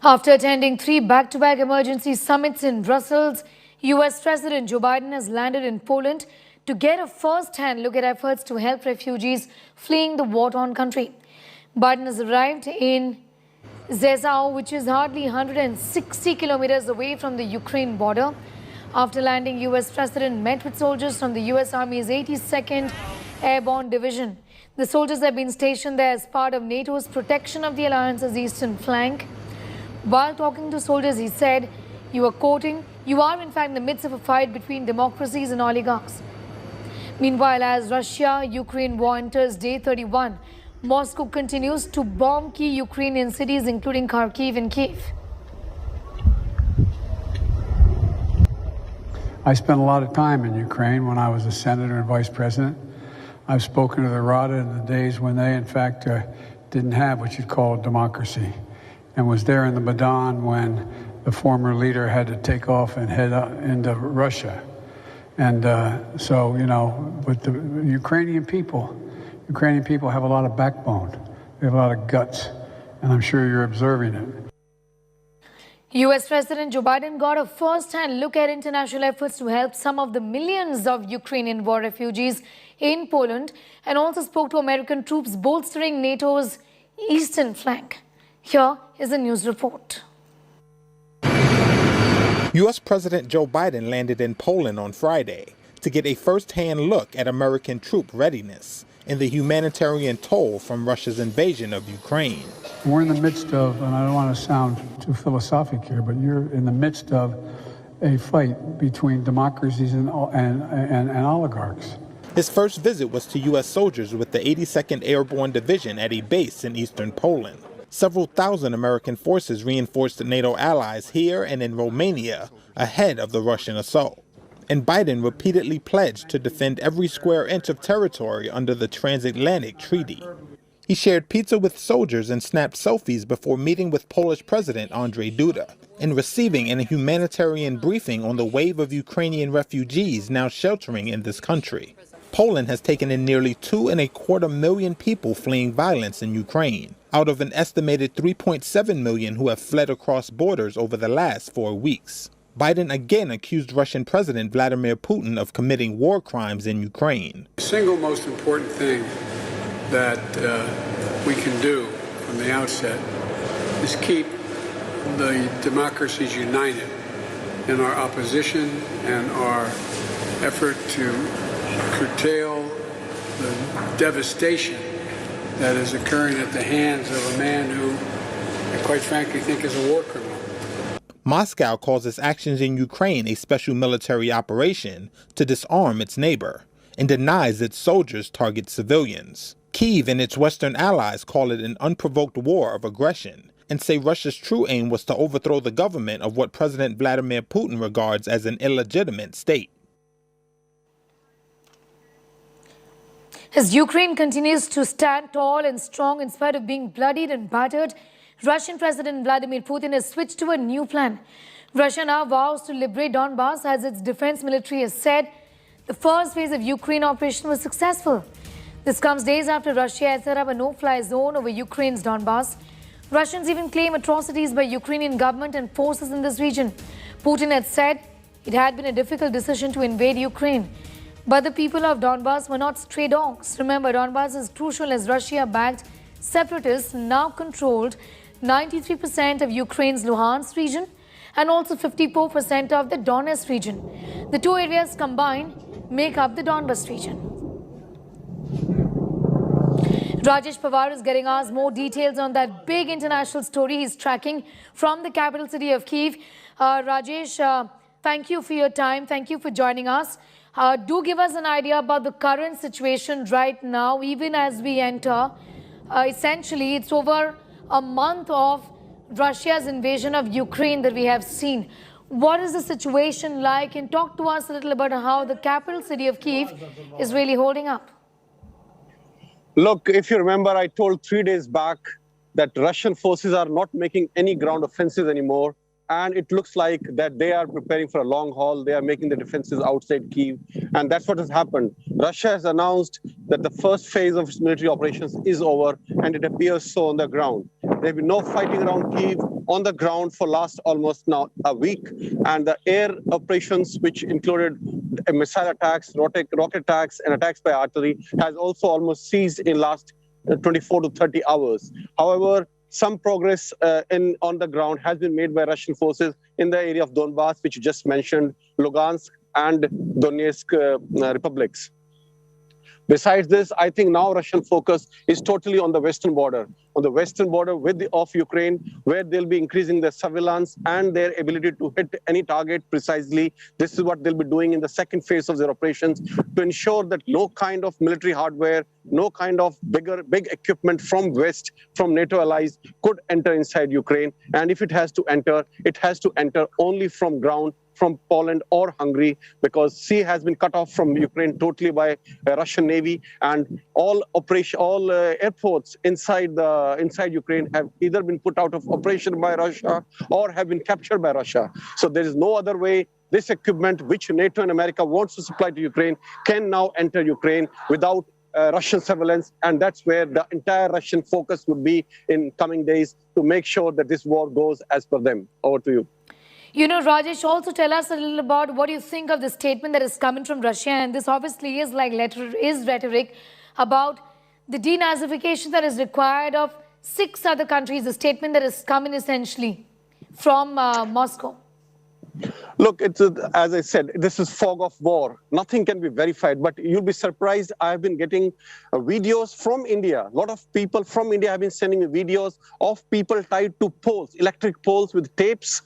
After attending 3 back-to-back emergency summits in Brussels, U.S. President Joe Biden has landed in Poland to get a first-hand look at efforts to help refugees fleeing the war-torn country. Biden has arrived in Rzeszów, which is hardly 160 kilometers away from the Ukraine border. After landing, U.S. President met with soldiers from the U.S. Army's 82nd Airborne Division. The soldiers have been stationed there as part of NATO's protection of the alliance's eastern flank. While talking to soldiers, he said, "You are quoting, you are in fact in the midst of a fight between democracies and oligarchs." Meanwhile, as Russia-Ukraine war enters day 31, Moscow continues to bomb key Ukrainian cities, including Kharkiv and Kiev. I spent a lot of time in Ukraine when I was a senator and vice president. I've spoken to the Rada in the days when they, in fact, didn't have what you'd call a democracy, and was there in the Maidan when the former leader had to take off and head into Russia. And so, you know, with the Ukrainian people have a lot of backbone. They have a lot of guts, and I'm sure you're observing it. U.S. President Joe Biden got a first-hand look at international efforts to help some of the millions of Ukrainian war refugees in Poland, and also spoke to American troops bolstering NATO's eastern flank. Here is a news report. U.S. President Joe Biden landed in Poland on Friday to get a first-hand look at American troop readiness and the humanitarian toll from Russia's invasion of Ukraine. We're in the midst of, and I don't want to sound too philosophic here, but you're in the midst of a fight between democracies and oligarchs. His first visit was to U.S. soldiers with the 82nd Airborne Division at a base in eastern Poland. Several thousand American forces reinforced NATO allies here and in Romania ahead of the Russian assault. And Biden repeatedly pledged to defend every square inch of territory under the Transatlantic Treaty. He shared pizza with soldiers and snapped selfies before meeting with Polish President Andrzej Duda and receiving a humanitarian briefing on the wave of Ukrainian refugees now sheltering in this country. Poland has taken in nearly 2.25 million people fleeing violence in Ukraine, out of an estimated 3.7 million who have fled across borders over the last 4 weeks. Biden again accused Russian President Vladimir Putin of committing war crimes in Ukraine. The single most important thing that we can do from the outset is keep the democracies united in our opposition and our effort to curtail the devastation that is occurring at the hands of a man who I quite frankly think is a war criminal. Moscow calls its actions in Ukraine a special military operation to disarm its neighbor and denies its soldiers target civilians. Kyiv and its Western allies call it an unprovoked war of aggression and say Russia's true aim was to overthrow the government of what President Vladimir Putin regards as an illegitimate state. As Ukraine continues to stand tall and strong in spite of being bloodied and battered, Russian President Vladimir Putin has switched to a new plan. Russia now vows to liberate Donbass, as its defense military has said the first phase of Ukraine operation was successful. This comes days after Russia has set up a no-fly zone over Ukraine's Donbass. Russians even claim atrocities by Ukrainian government and forces in this region. Putin had said it had been a difficult decision to invade Ukraine. But the people of Donbass were not stray dogs. Remember, Donbass is crucial as Russia-backed separatists now controlled 93% of Ukraine's Luhansk region and also 54% of the Donetsk region. The two areas combined make up the Donbass region. Rajesh Pawar is getting us more details on that big international story he's tracking from the capital city of Kyiv. Rajesh, thank you for your time. Thank you for joining us. Do give us an idea about the current situation right now, even as we enter. Essentially, it's over a month of Russia's invasion of Ukraine that we have seen. What is the situation like? And talk to us a little about how the capital city of Kyiv is really holding up. Look, if you remember, I told 3 days back that Russian forces are not making any ground offensives anymore. and it looks like that they are preparing for a long haul. They are making the defenses outside Kyiv, and that's what has happened. Russia has announced that the first phase of its military operations is over, and it appears so on the ground. There have been no fighting around Kyiv on the ground for last almost now a week, and the air operations, which included missile attacks, rocket attacks, and attacks by artillery, has also almost ceased in last 24 to 30 hours. However, some progress on the ground has been made by Russian forces in the area of Donbass, which you just mentioned, Lugansk and Donetsk republics. Besides this, I think now Russian focus is totally on the western border of Ukraine, where they'll be increasing their surveillance and their ability to hit any target precisely. This is what they'll be doing in the second phase of their operations to ensure that no kind of military hardware, no kind of big equipment from West, from NATO allies could enter inside Ukraine. And if it has to enter only from ground, from Poland or Hungary, because sea has been cut off from Ukraine totally by Russian Navy, and all airports inside Ukraine have either been put out of operation by Russia or have been captured by Russia. So there is no other way this equipment, which NATO and America wants to supply to Ukraine, can now enter Ukraine without Russian surveillance, and that's where the entire Russian focus would be in coming days to make sure that this war goes as per them. Over to you. You know, Rajesh, also tell us a little about what you think of the statement that is coming from Russia. And this obviously is like rhetoric about the denazification that is required of 6 other countries, a statement that is coming essentially from Moscow. Look, as I said, this is fog of war. Nothing can be verified, but you'll be surprised. I've been getting videos from India. A lot of people from India have been sending me videos of people tied to poles, electric poles with tapes,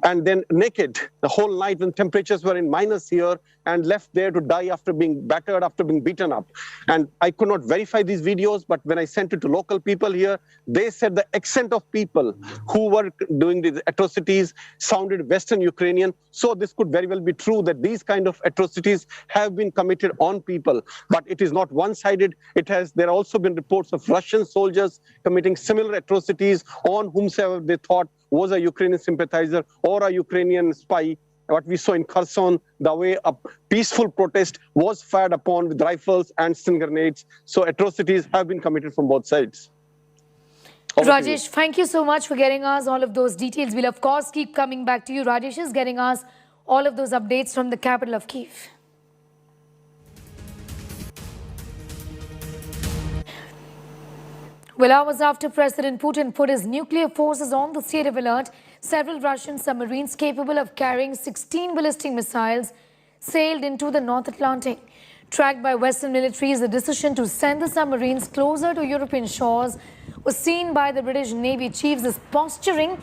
and then naked the whole night when temperatures were in minus here, and left there to die after being battered, after being beaten up. And I could not verify these videos, but when I sent it to local people here, they said the extent of people who were doing these atrocities sounded Western Ukrainian. So this could very well be true that these kind of atrocities have been committed on people, but it is not one-sided. There have also been reports of Russian soldiers committing similar atrocities on whomsoever they thought was a Ukrainian sympathizer or a Ukrainian spy. What we saw in Kherson, the way a peaceful protest was fired upon with rifles and stun grenades. So atrocities have been committed from both sides. Rajesh, thank you so much for getting us all of those details. We'll of course keep coming back to you. Rajesh is getting us all of those updates from the capital of Kyiv. Well, hours after President Putin put his nuclear forces on the state of alert, several Russian submarines capable of carrying 16 ballistic missiles sailed into the North Atlantic. Tracked by Western militaries, the decision to send the submarines closer to European shores was seen by the British Navy chiefs as posturing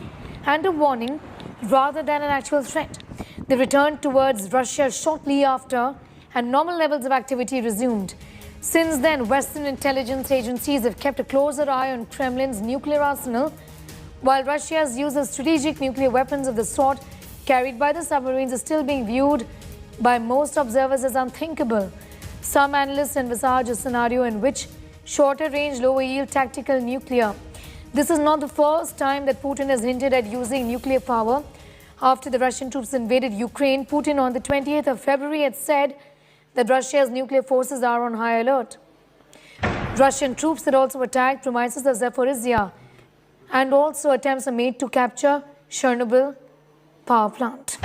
and a warning rather than an actual threat. They returned towards Russia shortly after, and normal levels of activity resumed. Since then, Western intelligence agencies have kept a closer eye on Kremlin's nuclear arsenal, while Russia's use of strategic nuclear weapons of the sort carried by the submarines is still being viewed by most observers as unthinkable. Some analysts envisage a scenario in which shorter-range, lower-yield tactical nuclear. This is not the first time that Putin has hinted at using nuclear power. After the Russian troops invaded Ukraine, Putin on the 20th of February had said that Russia's nuclear forces are on high alert. Russian troops had also attacked premises of Zaporizhzhia, and also attempts are made to capture Chernobyl power plant.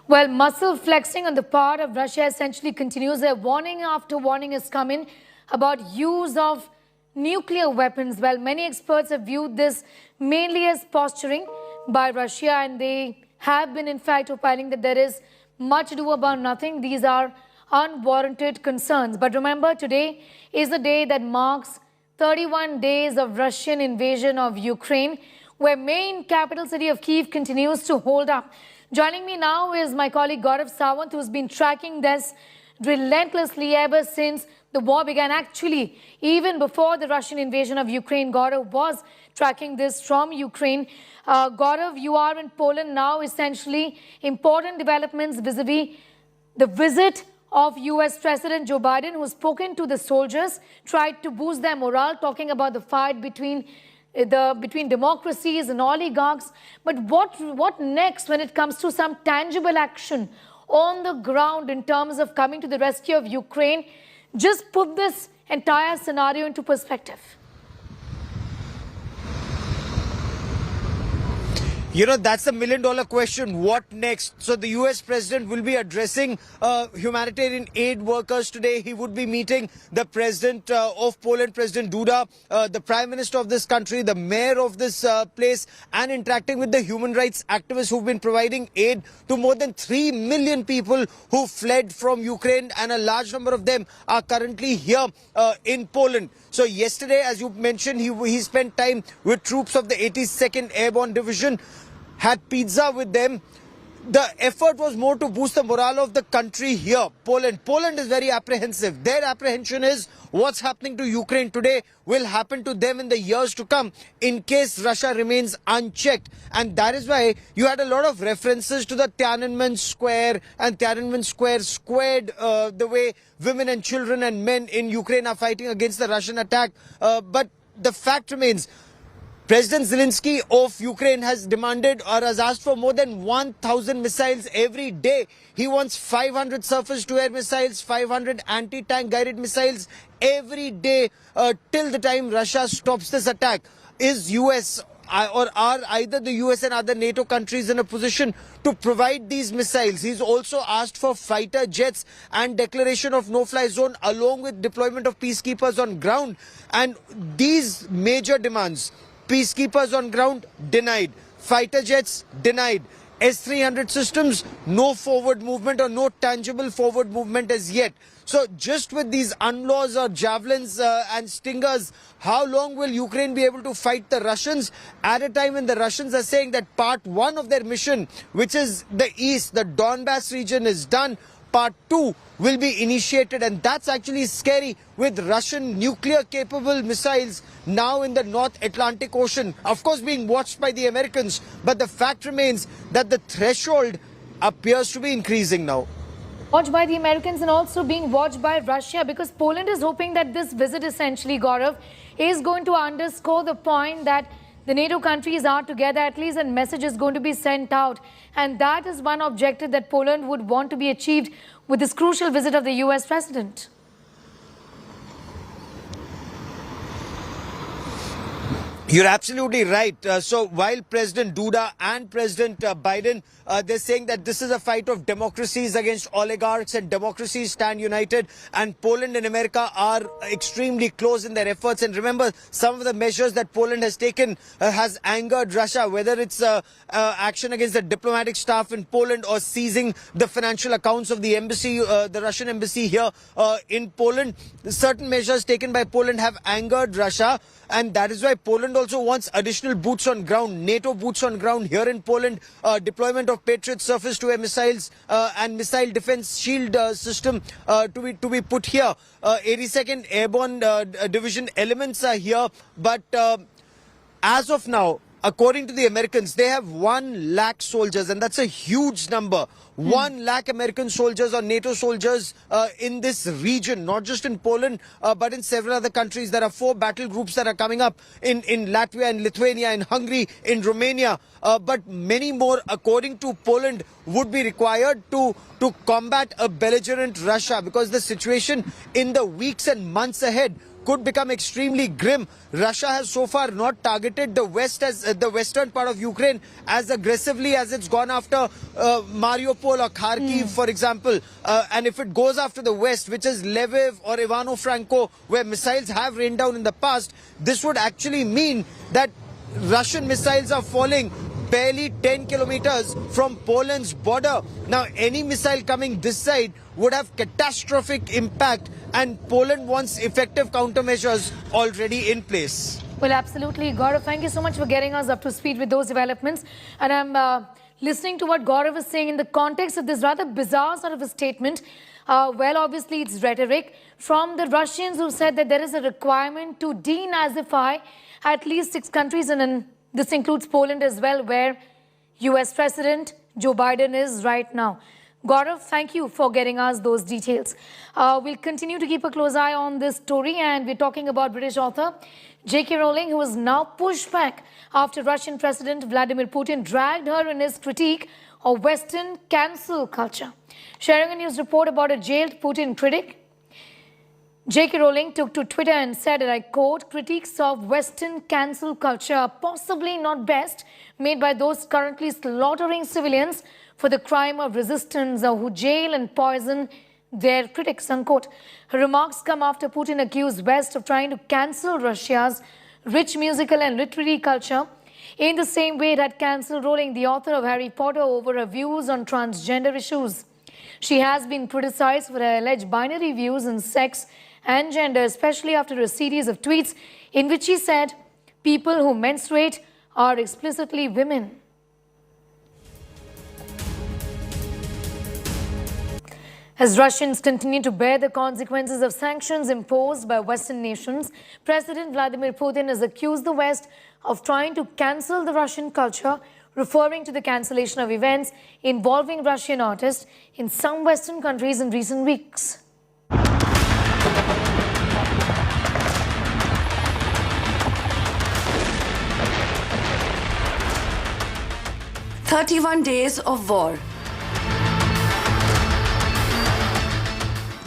Well, muscle flexing on the part of Russia essentially continues. A warning after warning is coming about use of nuclear weapons. Well, many experts have viewed this mainly as posturing by Russia, and they have been in fact opining that there is much ado about nothing. These are unwarranted concerns. But remember, today is the day that marks 31 days of Russian invasion of Ukraine, where main capital city of Kyiv continues to hold up. Joining me now is my colleague Gaurav Sawant, who's been tracking this relentlessly ever since the war began. Actually, even before the Russian invasion of Ukraine, Gaurav was tracking this from Ukraine. Gaurav, you are in Poland now. Essentially, important developments vis-a-vis the visit of US President Joe Biden, who's spoken to the soldiers, tried to boost their morale, talking about the fight between between democracies and oligarchs. But what next when it comes to some tangible action on the ground in terms of coming to the rescue of Ukraine? Just put this entire scenario into perspective. You know, that's the million-dollar question. What next? So the US president will be addressing humanitarian aid workers today. He would be meeting the president of Poland, President Duda, the prime minister of this country, the mayor of this place, and interacting with the human rights activists who've been providing aid to more than 3 million people who fled from Ukraine, and a large number of them are currently here in Poland. So yesterday, as you mentioned, he spent time with troops of the 82nd Airborne Division, had pizza with them. The effort was more to boost the morale of the country here, Poland. Poland is very apprehensive. Their apprehension is what's happening to Ukraine today will happen to them in the years to come in case Russia remains unchecked. And that is why you had a lot of references to the Tiananmen Square and Tiananmen Square squared, the way women and children and men in Ukraine are fighting against the Russian attack. But the fact remains, President Zelensky of Ukraine has demanded or has asked for more than 1,000 missiles every day. He wants 500 surface-to-air missiles, 500 anti-tank guided missiles every day till the time Russia stops this attack. Is US or are either the US and other NATO countries in a position to provide these missiles? He's also asked for fighter jets and declaration of no-fly zone along with deployment of peacekeepers on ground. And these major demands, peacekeepers on ground, denied. Fighter jets, denied. S-300 systems, no forward movement or no tangible forward movement as yet. So just with these UNLAWs or javelins and stingers, how long will Ukraine be able to fight the Russians at a time when the Russians are saying that part one of their mission, which is the east, the Donbass region, is done? Part 2 will be initiated, and that's actually scary with Russian nuclear-capable missiles now in the North Atlantic Ocean, of course being watched by the Americans. But the fact remains that the threshold appears to be increasing now. Watched by the Americans and also being watched by Russia, because Poland is hoping that this visit essentially, Gaurav, is going to underscore the point that the NATO countries are together, at least a message is going to be sent out. And that is one objective that Poland would want to be achieved with this crucial visit of the US president. You're absolutely right. So while President Duda and President Biden, they're saying that this is a fight of democracies against oligarchs and democracies stand united, and Poland and America are extremely close in their efforts. And remember, some of the measures that Poland has taken has angered Russia, whether it's action against the diplomatic staff in Poland or seizing the financial accounts of the embassy, the Russian embassy here in Poland. Certain measures taken by Poland have angered Russia, and that is why Poland also wants additional boots on ground, NATO boots on ground here in Poland, deployment of Patriot surface-to-air missiles and missile defense shield system to be put here. 82nd Airborne Division elements are here, but as of now, according to the Americans, they have 1 lakh soldiers, and that's a huge number. 1 lakh American soldiers or NATO soldiers in this region, not just in Poland, but in several other countries. There are 4 battle groups that are coming up in Latvia and Lithuania, in Hungary, in Romania. But many more, according to Poland, would be required to combat a belligerent Russia, because the situation in the weeks and months ahead could become extremely grim. Russia has so far not targeted the west as the western part of Ukraine as aggressively as it's gone after Mariupol or Kharkiv, for example. And if it goes after the west, which is Lviv or Ivano-Franko, where missiles have rained down in the past, this would actually mean that Russian missiles are falling barely 10 kilometers from Poland's border. Now, any missile coming this side would have catastrophic impact, and Poland wants effective countermeasures already in place. Well, absolutely. Gaurav, thank you so much for getting us up to speed with those developments. And I'm listening to what Gaurav is saying in the context of this rather bizarre sort of a statement. Well, obviously, it's rhetoric from the Russians who said that there is a requirement to denazify at least 6 countries, and this includes Poland as well, where US President Joe Biden is right now. Gaurav, thank you for getting us those details. We'll continue to keep a close eye on this story, and we're talking about British author J.K. Rowling, who is now pushed back after Russian President Vladimir Putin dragged her in his critique of Western cancel culture. Sharing a news report about a jailed Putin critic, J.K. Rowling took to Twitter and said, and I quote, "Critiques of Western cancel culture are possibly not best made by those currently slaughtering civilians for the crime of resistance or who jail and poison their critics," unquote. Her remarks come after Putin accused West of trying to cancel Russia's rich musical and literary culture in the same way it had cancelled Rowling, the author of Harry Potter, over her views on transgender issues. She has been criticized for her alleged binary views on sex and gender, especially after a series of tweets in which she said people who menstruate are explicitly women. As Russians continue to bear the consequences of sanctions imposed by Western nations, President Vladimir Putin has accused the West of trying to cancel the Russian culture, referring to the cancellation of events involving Russian artists in some Western countries in recent weeks. 31 days of war.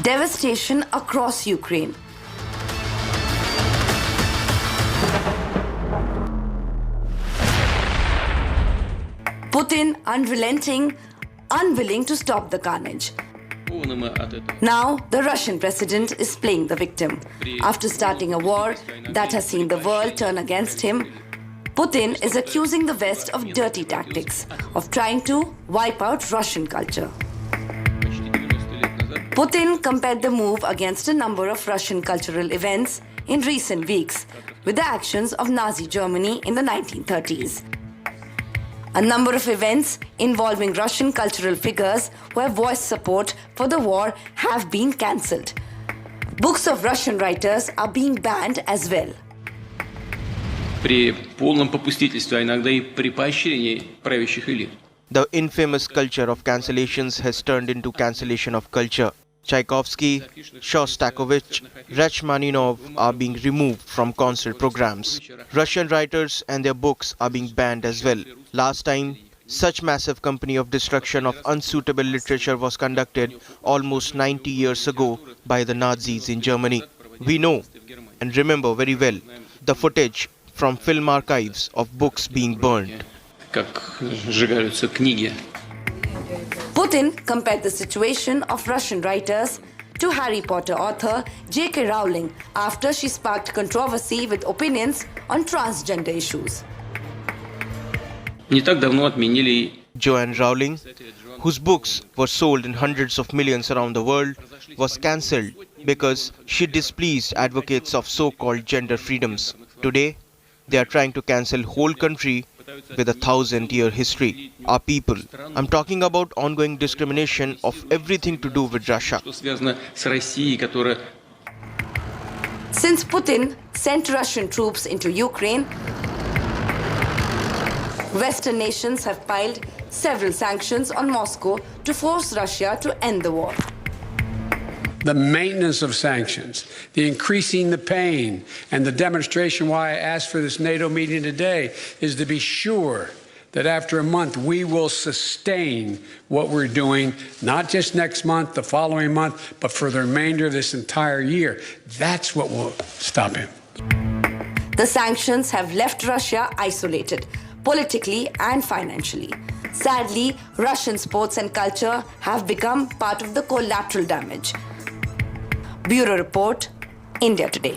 Devastation across Ukraine. Putin unrelenting, unwilling to stop the carnage. Now, the Russian president is playing the victim. After starting a war that has seen the world turn against him, Putin is accusing the West of dirty tactics, of trying to wipe out Russian culture. Putin compared the move against a number of Russian cultural events in recent weeks with the actions of Nazi Germany in the 1930s. A number of events involving Russian cultural figures who have voiced support for the war have been cancelled. Books of Russian writers are being banned as well. При полном попустительстве, а иногда и при поощрении правящих элит. The infamous culture of cancellations has turned into cancellation of culture. Tchaikovsky, Shostakovich, Rachmaninoff are being removed from concert programs. Russian writers and their books are being banned as well. Last time, such massive company of destruction of unsuitable literature was conducted almost 90 years ago by the Nazis in Germany. We know and remember very well the footage from film archives of books being burned. Как сжигаются книги. Putin compared the situation of Russian writers to Harry Potter author J.K. Rowling after she sparked controversy with opinions on transgender issues. Не так давно отменили Joanne Rowling, whose books were sold in hundreds of millions around the world, was cancelled because she displeased advocates of so-called gender freedoms. Today, they are trying to cancel whole country with a 1,000-year history. Our people. I'm talking about ongoing discrimination of everything to do with Russia. что связано с Россией, которая Since Putin sent Russian troops into Ukraine, Western nations have piled several sanctions on Moscow to force Russia to end the war. The maintenance of sanctions, the increasing the pain, and the demonstration why I asked for this NATO meeting today is to be sure that after a month we will sustain what we're doing, not just next month, the following month, but for the remainder of this entire year. That's what will stop him. The sanctions have left Russia isolated, politically and financially. Sadly, Russian sports and culture have become part of the collateral damage. Bureau Report, India Today.